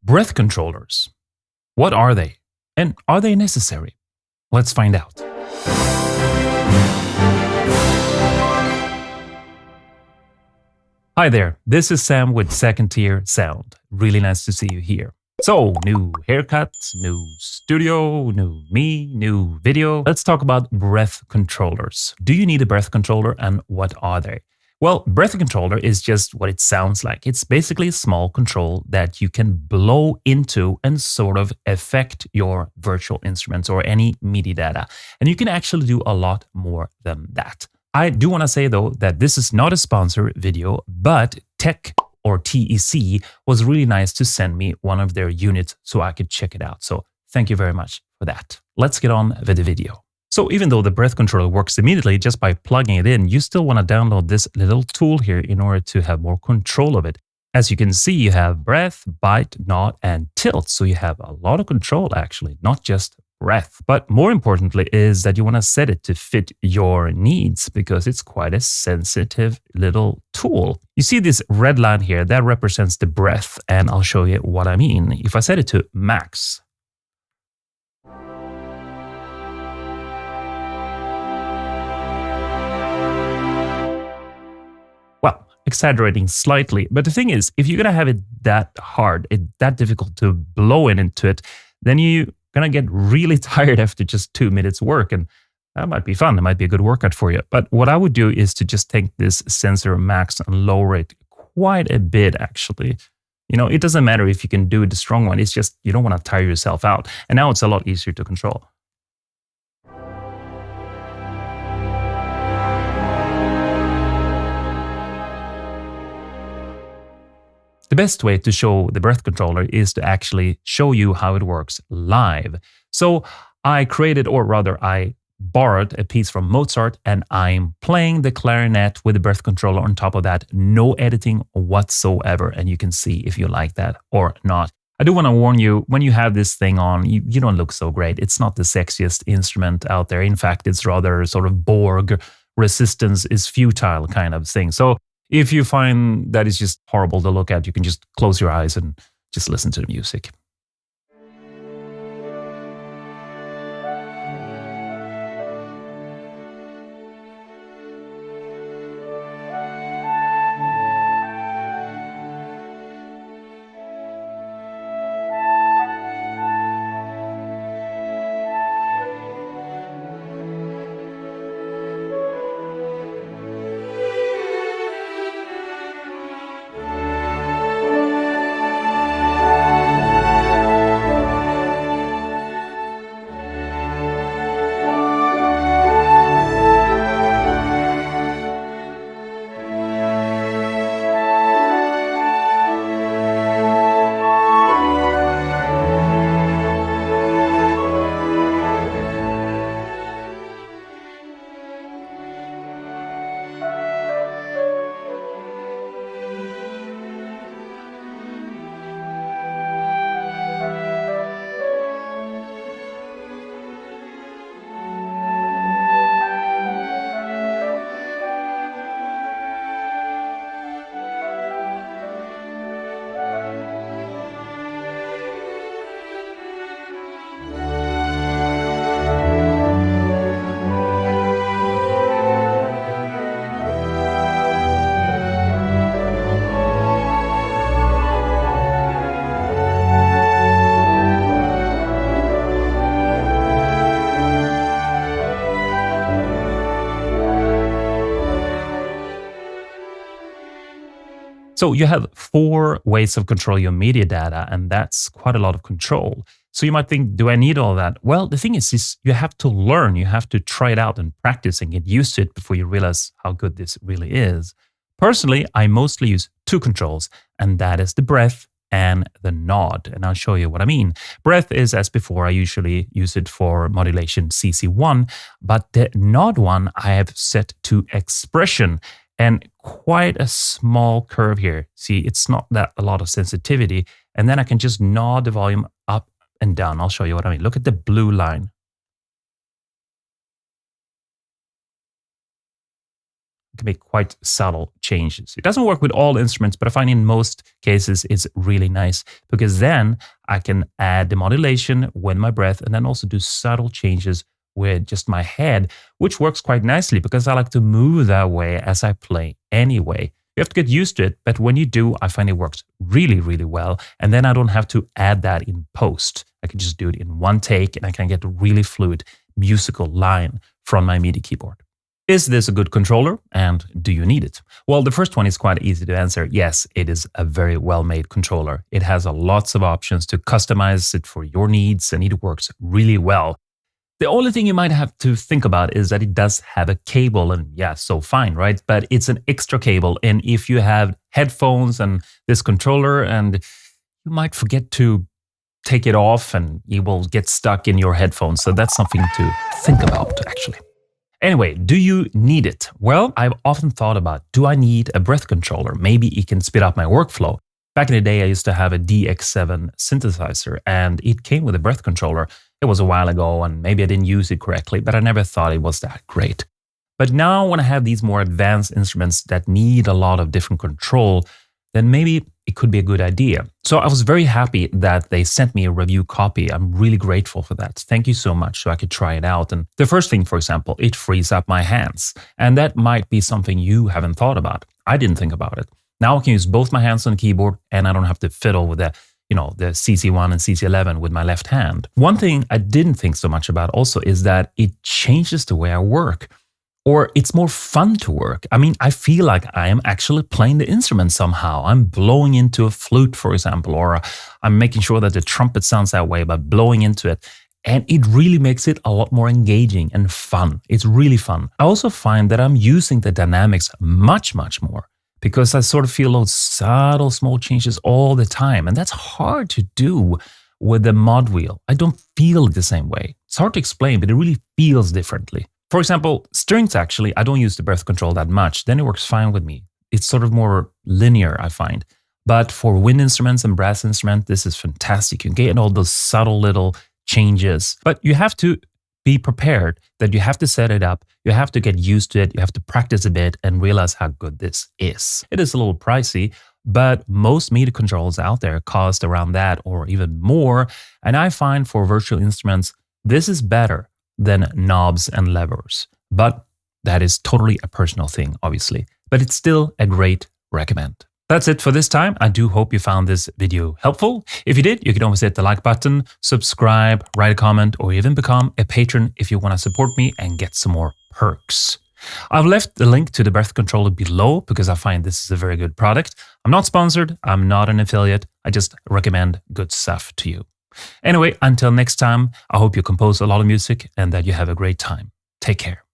Breath controllers. What are they? And are they necessary? Let's find out. Hi there, this is Sam with SecondTierSound. Really nice to see you here. So, new haircut, new studio, new me, new video. Let's talk about breath controllers. Do you need a breath controller and what are they? Well, breath controller is just what it sounds like. It's basically a small control that you can blow into and sort of affect your virtual instruments or any MIDI data. And you can actually do a lot more than that. I do want to say though that this is not a sponsor video, but TEC or TEC was really nice to send me one of their units so I could check it out. So thank you very much for that. Let's get on with the video. So even though the breath controller works immediately just by plugging it in, you still want to download this little tool here in order to have more control of it. As you can see, you have breath, bite, nod, and tilt. So you have a lot of control actually, not just breath. But more importantly is that you want to set it to fit your needs because it's quite a sensitive little tool. You see this red line here, that represents the breath, and I'll show you what I mean. If I set it to max, well, exaggerating slightly, but the thing is, if you're gonna have it that hard, that difficult to blow into it, then you're gonna get really tired after just 2 minutes work, and that might be fun. It might be a good workout for you. But what I would do is to just take this sensor max and lower it quite a bit, actually. You know, it doesn't matter if you can do the strong one. It's just you don't want to tire yourself out. And now it's a lot easier to control. The best way to show the breath controller is to actually show you how it works live. So I created, or rather I borrowed a piece from Mozart and I'm playing the clarinet with the breath controller on top of that. No editing whatsoever. And you can see if you like that or not. I do want to warn you, when you have this thing on, you don't look so great. It's not the sexiest instrument out there. In fact, it's rather sort of Borg, resistance is futile kind of thing. So if you find that it's just horrible to look at, you can just close your eyes and just listen to the music. So you have 4 ways of controlling your media data, and that's quite a lot of control. So you might think, do I need all that? Well, the thing is you have to learn, you have to try it out and practice and get used to it before you realize how good this really is. Personally, I mostly use 2 controls, and that is the breath and the nod. And I'll show you what I mean. Breath is, as before, I usually use it for modulation CC1, but the nod one I have set to expression. And quite a small curve here. See, it's not that a lot of sensitivity. And then I can just nod the volume up and down. I'll show you what I mean. Look at the blue line. can make quite subtle changes. It doesn't work with all instruments, but I find in most cases it's really nice because then I can add the modulation with my breath and then also do subtle changes with just my head, which works quite nicely because I like to move that way as I play anyway. You have to get used to it, but when you do, I find it works really, really well. And then I don't have to add that in post. I can just do it in one take and I can get a really fluid musical line from my MIDI keyboard. Is this a good controller and do you need it? Well, the first one is quite easy to answer. Yes, it is a very well-made controller. It has lots of options to customize it for your needs and it works really well. The only thing you might have to think about is that it does have a cable and yeah, so fine, right? But it's an extra cable. And if you have headphones and this controller and you might forget to take it off and you will get stuck in your headphones. So that's something to think about actually. Anyway, do you need it? Well, I've often thought about, do I need a breath controller? Maybe it can speed up my workflow. Back in the day, I used to have a DX7 synthesizer and it came with a breath controller. It was a while ago and maybe I didn't use it correctly, but I never thought it was that great. But now when I have these more advanced instruments that need a lot of different control, then maybe it could be a good idea. So I was very happy that they sent me a review copy. I'm really grateful for that. Thank you so much so I could try it out. And the first thing, for example, it frees up my hands. And that might be something you haven't thought about. I didn't think about it. Now I can use both my hands on the keyboard and I don't have to fiddle with the CC1 and CC11 with my left hand. One thing I didn't think so much about also is that it changes the way I work. Or it's more fun to work. I mean, I feel like I am actually playing the instrument somehow. I'm blowing into a flute, for example, or I'm making sure that the trumpet sounds that way by blowing into it. And it really makes it a lot more engaging and fun. It's really fun. I also find that I'm using the dynamics much, much more because I sort of feel those subtle small changes all the time. And that's hard to do with the mod wheel. I don't feel it the same way. It's hard to explain, but it really feels differently. For example, strings actually, I don't use the breath control that much. Then it works fine with me. It's sort of more linear, I find. But for wind instruments and brass instruments, this is fantastic. You can get all those subtle little changes. But you have to be prepared that you have to set it up. You have to get used to it. You have to practice a bit and realize how good this is. It is a little pricey, but most MIDI controls out there cost around that or even more. And I find for virtual instruments, this is better than knobs and levers. But that is totally a personal thing, obviously. But it's still a great recommend. That's it for this time. I do hope you found this video helpful. If you did, you can always hit the like button, subscribe, write a comment, or even become a patron if you want to support me and get some more perks. I've left the link to the breath controller below because I find this is a very good product. I'm not sponsored. I'm not an affiliate. I just recommend good stuff to you. Anyway, until next time, I hope you compose a lot of music and that you have a great time. Take care.